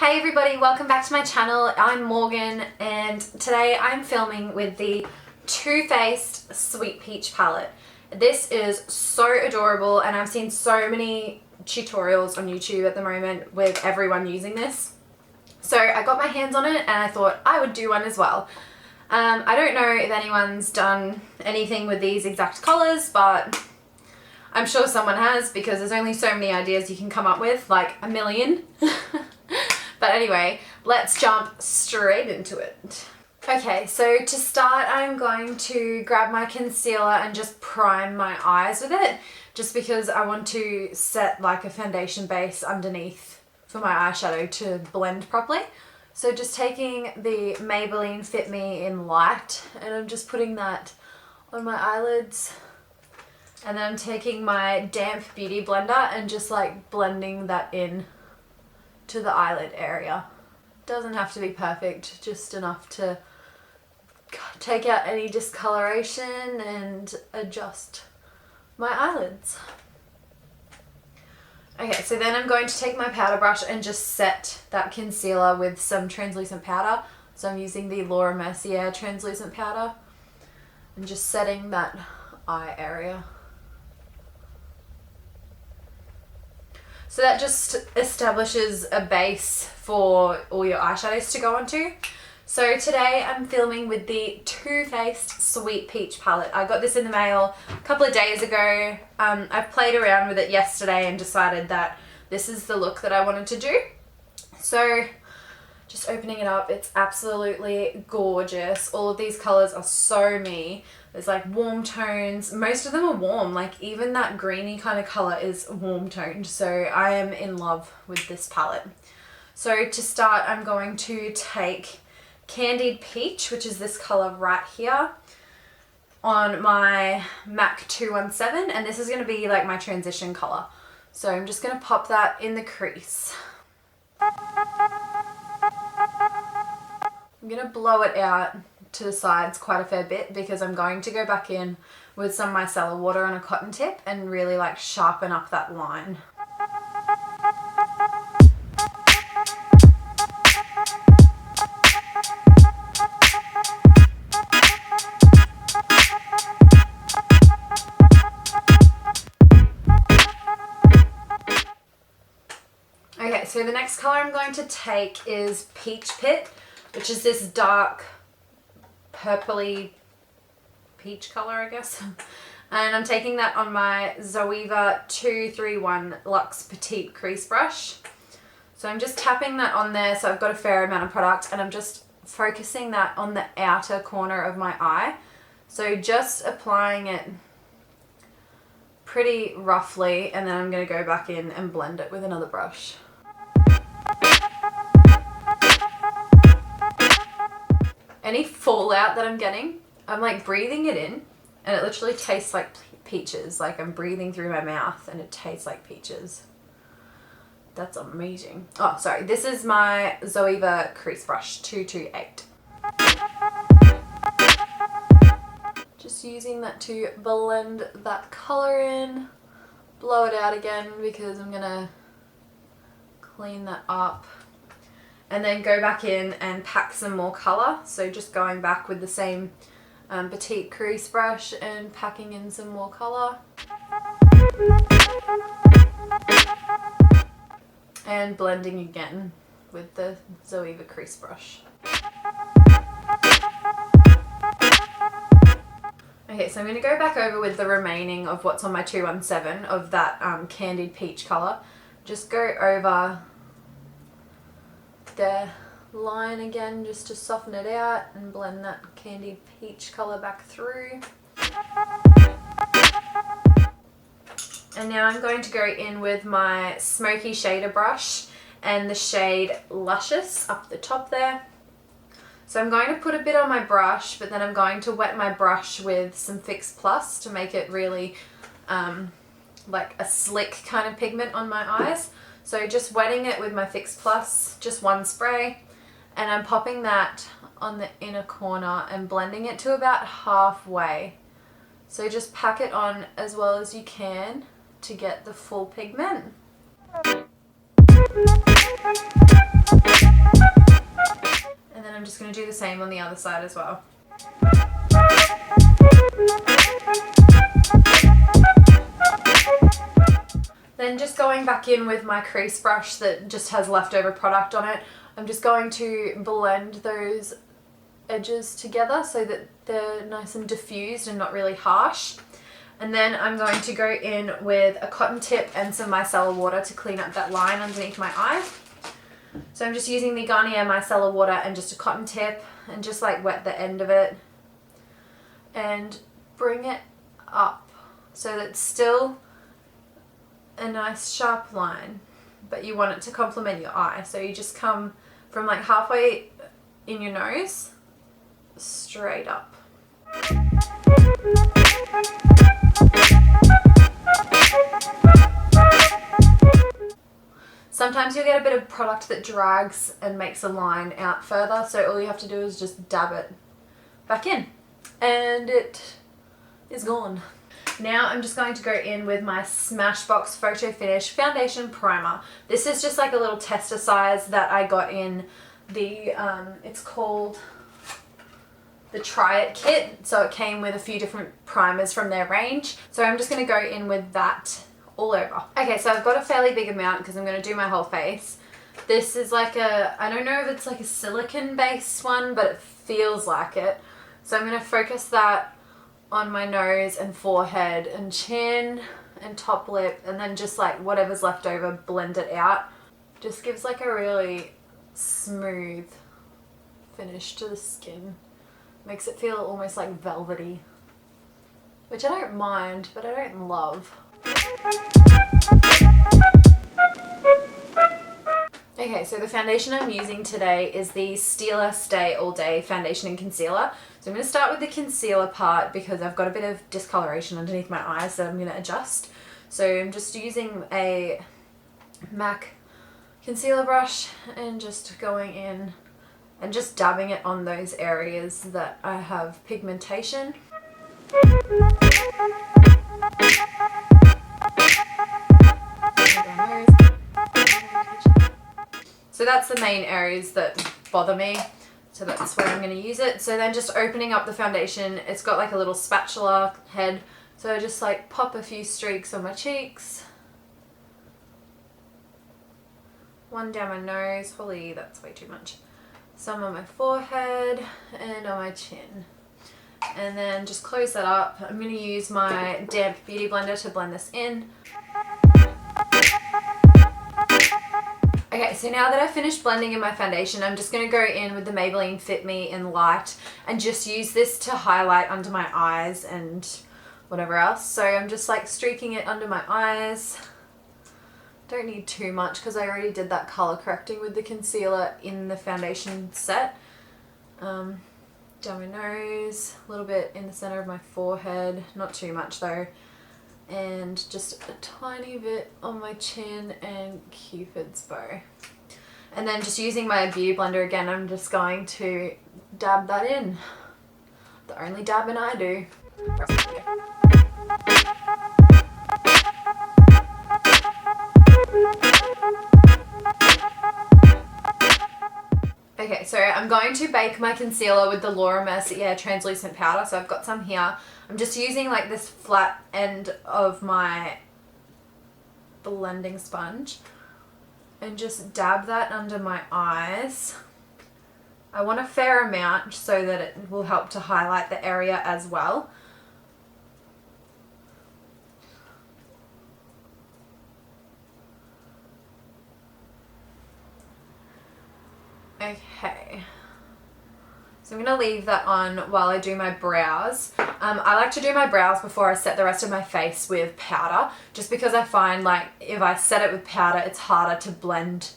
Hey everybody, welcome back to my channel. I'm Morgan and today I'm filming with the Too Faced Sweet Peach palette. This is so adorable and I've seen so many tutorials on YouTube at the moment with everyone using this. So I got my hands on it and I thought I would do one as well. I don't know if anyone's done anything with these exact colours, but I'm sure someone has because there's only so many ideas you can come up with, like a million. But anyway, let's jump straight into it. Okay, so to start I'm going to grab my concealer and just prime my eyes with it, just because I want to set like a foundation base underneath for my eyeshadow to blend properly. So just taking the Maybelline Fit Me in Light and I'm just putting that on my eyelids. And then I'm taking my damp beauty blender and just like blending that in to the eyelid area. Doesn't have to be perfect, just enough to take out any discoloration and adjust my eyelids. Okay, so then I'm going to take my powder brush and just set that concealer with some translucent powder. So I'm using the Laura Mercier translucent powder and just setting that eye area. So that just establishes a base for all your eyeshadows to go onto. So today I'm filming with the Too Faced Sweet Peach palette. I got this in the mail a couple of days ago. I've played around with it yesterday and decided that this is the look that I wanted to do. So just opening it up, it's absolutely gorgeous. All of these colors are so me. There's like warm tones. Most of them are warm, like even that greeny kind of color is warm toned. So I am in love with this palette. So to start, I'm going to take Candied Peach, which is this color right here, on my MAC 217, and this is going to be like my transition color. So I'm just going to pop that in the crease. I'm going to blow it out to the sides quite a fair bit because I'm going to go back in with some micellar water on a cotton tip and really like sharpen up that line. Okay, so the next color I'm going to take is Peach Pit, which is this dark purpley peach color, I guess. And I'm taking that on my Zoeva 231 Luxe Petite Crease Brush. So I'm just tapping that on there, so I've got a fair amount of product, and I'm just focusing that on the outer corner of my eye. So just applying it pretty roughly, and then I'm going to go back in and blend it with another brush. Any fallout that I'm getting, I'm like breathing it in and it literally tastes like peaches. Like I'm breathing through my mouth and it tastes like peaches. That's amazing. Oh, sorry. This is my Zoeva Crease Brush 228. Just using that to blend that color in. Blow it out again because I'm going to clean that up. And then go back in and pack some more colour. So just going back with the same petite crease brush and packing in some more colour. And blending again with the Zoeva crease brush. Okay, so I'm going to go back over with the remaining of what's on my 217 of that Candied Peach colour. Just go over the line again just to soften it out and blend that Candied Peach colour back through. And now I'm going to go in with my smoky shader brush and the shade Luscious up the top there. So I'm going to put a bit on my brush, but then I'm going to wet my brush with some Fix Plus to make it really like a slick kind of pigment on my eyes. So just wetting it with my Fix Plus, just one spray, and I'm popping that on the inner corner and blending it to about halfway. So just pack it on as well as you can to get the full pigment. same on the other side as well. Then just going back in with my crease brush that just has leftover product on it, I'm just going to blend those edges together so that they're nice and diffused and not really harsh. And then I'm going to go in with a cotton tip and some micellar water to clean up that line underneath my eye. So I'm just using the Garnier micellar water and just a cotton tip and just like wet the end of it and bring it up so that it's still a nice sharp line, but you want it to complement your eye. So you just come from like halfway in your nose straight up. Sometimes you'll get a bit of product that drags and makes a line out further, so all you have to do is just dab it back in and it is gone. Now I'm just going to go in with my Smashbox Photo Finish Foundation Primer. This is just like a little tester size that I got in the, it's called the Try It kit. So it came with a few different primers from their range. So I'm just going to go in with that all over. Okay, so I've got a fairly big amount because I'm going to do my whole face. This is like a, I don't know if it's like a silicone based one, but it feels like it. So I'm going to focus that on my nose and forehead and chin and top lip, and then just like whatever's left over, blend it out. Just gives like a really smooth finish to the skin. Makes it feel almost like velvety, which I don't mind, but I don't love. Okay, so the foundation I'm using today is the Steele Stay All Day Foundation and Concealer. So I'm going to start with the concealer part because I've got a bit of discoloration underneath my eyes that I'm going to adjust. So I'm just using a MAC concealer brush and just going in and just dabbing it on those areas that I have pigmentation. So that's the main areas that bother me. So that's where I'm going to use it. So then just opening up the foundation, it's got like a little spatula head. So I just like pop a few streaks on my cheeks. One down my nose, holy, that's way too much. Some on my forehead and on my chin. And then just close that up. I'm going to use my damp beauty blender to blend this in. Okay, so now that I've finished blending in my foundation, I'm just going to go in with the Maybelline Fit Me in Light and just use this to highlight under my eyes and whatever else. So I'm just like streaking it under my eyes. Don't need too much because I already did that color correcting with the concealer in the foundation set. Down my nose, a little bit in the center of my forehead, not too much though. And just a tiny bit on my chin and Cupid's bow. And then just using my beauty blender again, I'm just going to dab that in. The only dabbing I do. Okay, so I'm going to bake my concealer with the Laura Mercier translucent powder. So I've got some here. I'm just using like this flat end of my blending sponge and just dab that under my eyes. I want a fair amount so that it will help to highlight the area as well. Okay, so I'm going to leave that on while I do my brows. I like to do my brows before I set the rest of my face with powder, just because I find like if I set it with powder, it's harder to blend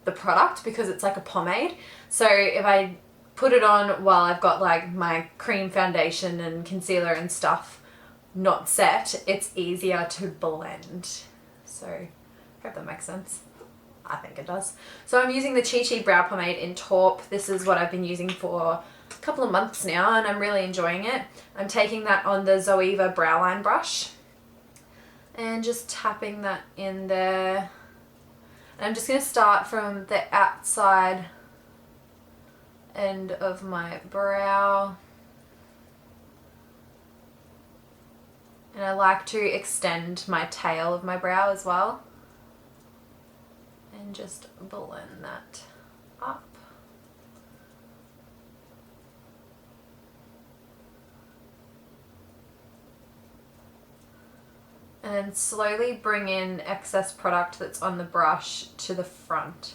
the product because it's like a pomade. So if I put it on while I've got like my cream foundation and concealer and stuff not set, it's easier to blend. So I hope that makes sense. I think it does. So I'm using the Chi Chi Brow Pomade in taupe. This is what I've been using for a couple of months now and I'm really enjoying it. I'm taking that on the Zoeva brow line brush and just tapping that in there. And I'm just going to start from the outside end of my brow. And I like to extend my tail of my brow as well. And just blend that up. And then slowly bring in excess product that's on the brush to the front.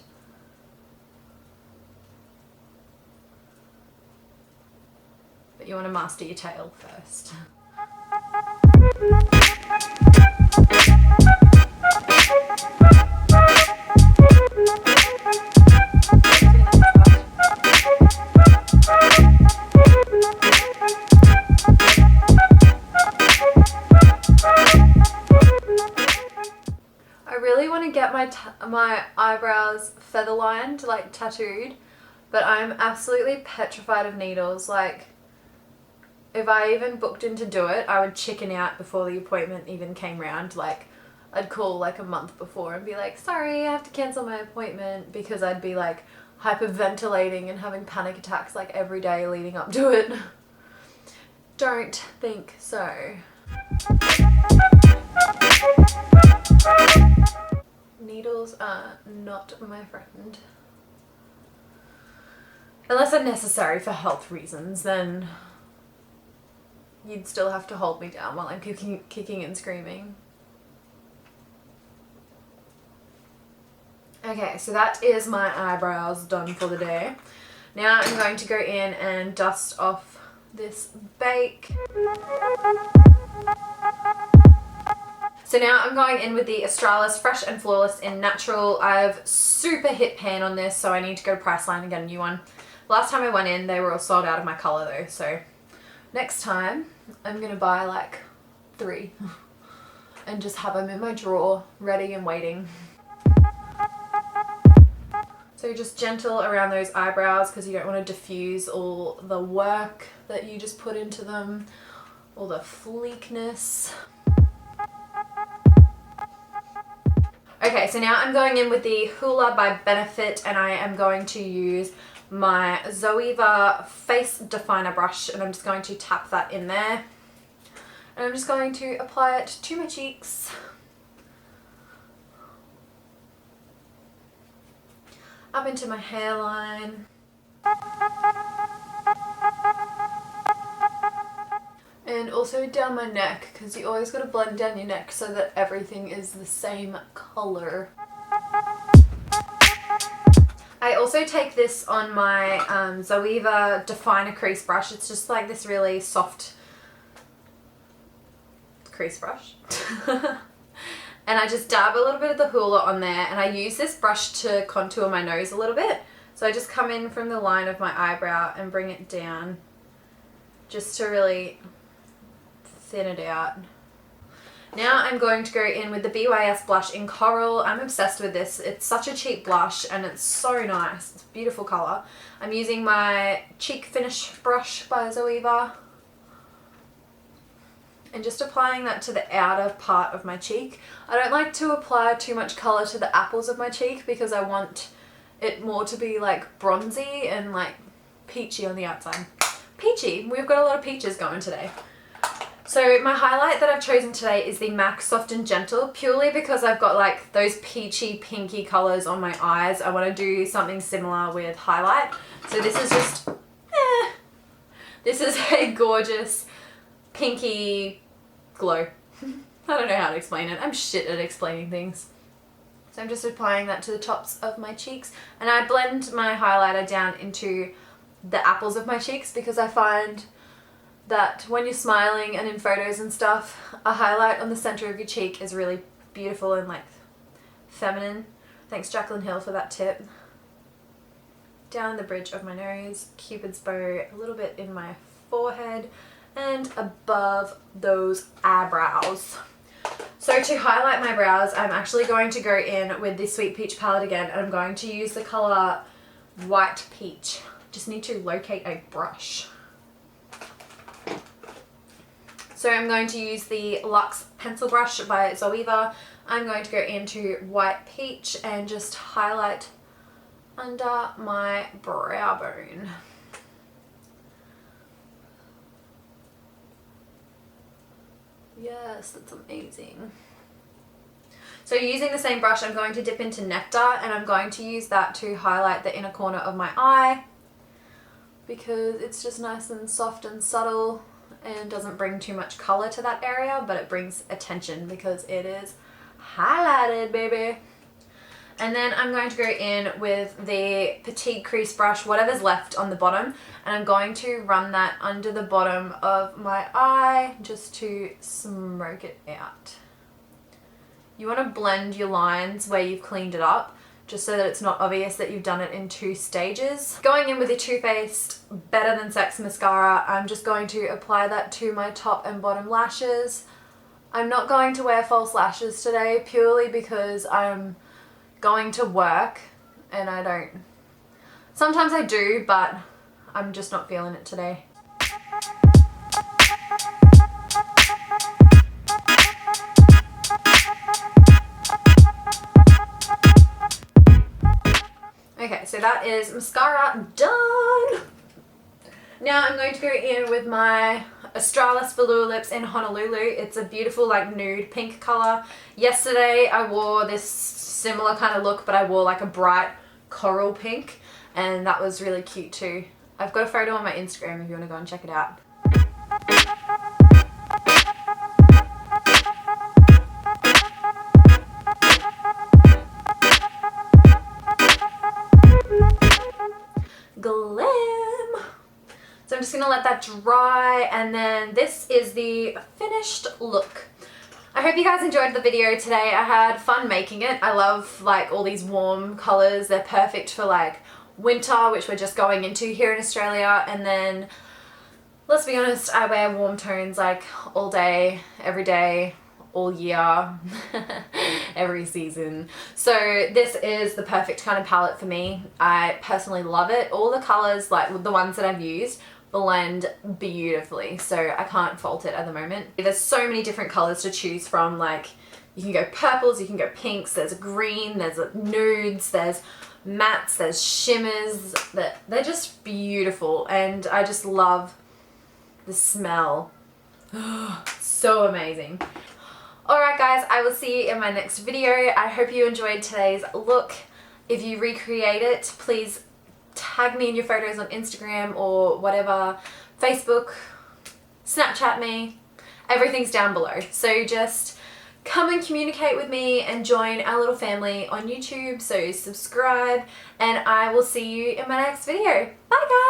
But you want to master your tail first. I really want to get my eyebrows feather lined, like tattooed, but I'm absolutely petrified of needles. Like, if I even booked in to do it, I would chicken out before the appointment even came round. Like, I'd call like a month before and be like, sorry, I have to cancel my appointment, because I'd be like hyperventilating and having panic attacks like every day leading up to it. Don't think so. Needles are not my friend. Unless they're necessary for health reasons, then you'd still have to hold me down while I'm kicking and screaming. Okay, so that is my eyebrows done for the day. Now I'm going to go in and dust off this bake. So now I'm going in with the Australis Fresh and Flawless in Natural. I have super hit pan on this, so I need to go to Priceline and get a new one. Last time I went in, they were all sold out of my colour though, so next time I'm going to buy like 3 and just have them in my drawer, ready and waiting. So just gentle around those eyebrows, because you don't want to diffuse all the work that you just put into them, all the fleekness. Okay, so now I'm going in with the Hoola by Benefit, and I am going to use my Zoeva Face Definer brush, and I'm just going to tap that in there. And I'm just going to apply it to my cheeks. Up into my hairline. And also down my neck, because you always got to blend down your neck so that everything is the same color. I also take this on my Zoeva Definer crease brush. It's just like this really soft crease brush. And I just dab a little bit of the Hoola on there, and I use this brush to contour my nose a little bit. So I just come in from the line of my eyebrow and bring it down just to really thin it out. Now I'm going to go in with the BYS blush in Coral. I'm obsessed with this. It's such a cheap blush and it's so nice. It's a beautiful colour. I'm using my Cheek Finish brush by Zoeva. And just applying that to the outer part of my cheek. I don't like to apply too much colour to the apples of my cheek, because I want it more to be like bronzy and like peachy on the outside. Peachy! We've got a lot of peaches going today. So my highlight that I've chosen today is the MAC Soft and Gentle, purely because I've got like those peachy pinky colours on my eyes. I want to do something similar with highlight. So this is just, this is a gorgeous pinky glow. I don't know how to explain it. I'm shit at explaining things. So I'm just applying that to the tops of my cheeks, and I blend my highlighter down into the apples of my cheeks, because I find that when you're smiling and in photos and stuff, a highlight on the center of your cheek is really beautiful and like feminine. Thanks Jacqueline Hill for that tip. Down the bridge of my nose, Cupid's bow a little bit in my forehead, and above those eyebrows. So to highlight my brows, I'm actually going to go in with the Sweet Peach palette again, and I'm going to use the colour White Peach. Just need to locate a brush. So I'm going to use the Luxe pencil brush by Zoeva. I'm going to go into White Peach and just highlight under my brow bone. Yes, that's amazing. So using the same brush, I'm going to dip into Nectar, and I'm going to use that to highlight the inner corner of my eye because it's just nice and soft and subtle and doesn't bring too much color to that area, but it brings attention because it is highlighted, baby. And then I'm going to go in with the Petite Crease brush, whatever's left on the bottom, and I'm going to run that under the bottom of my eye just to smoke it out. You want to blend your lines where you've cleaned it up, just so that it's not obvious that you've done it in 2 stages. Going in with the Too Faced Better Than Sex mascara, I'm just going to apply that to my top and bottom lashes. I'm not going to wear false lashes today purely because I'm going to work and I don't... Sometimes I do, but I'm just not feeling it today. Okay, so that is mascara done. Now I'm going to go in with my Australis Velour Lips in Honolulu. It's a beautiful like nude pink color. Yesterday I wore this similar kind of look, but I wore like a bright coral pink, and that was really cute too. I've got a photo on my Instagram if you want to go and check it out. Glam! So I'm just going to let that dry, and then this is the finished look. I hope you guys enjoyed the video today. I had fun making it. I love like all these warm colors. They're perfect for like winter, which we're just going into here in Australia, and then let's be honest, I wear warm tones like all day, every day, all year, every season. So this is the perfect kind of palette for me. I personally love it. All the colors, like the ones that I've used, blend beautifully, so I can't fault it at the moment. There's so many different colors to choose from. Like you can go purples, you can go pinks, there's green, there's nudes, there's mattes, there's shimmers. They're just beautiful, and I just love the smell. So amazing. Alright guys, I will see you in my next video. I hope you enjoyed today's look. If you recreate it, please tag me in your photos on Instagram or whatever, Facebook, Snapchat me. Everything's down below. So just come and communicate with me and join our little family on YouTube. So subscribe, and I will see you in my next video. Bye guys!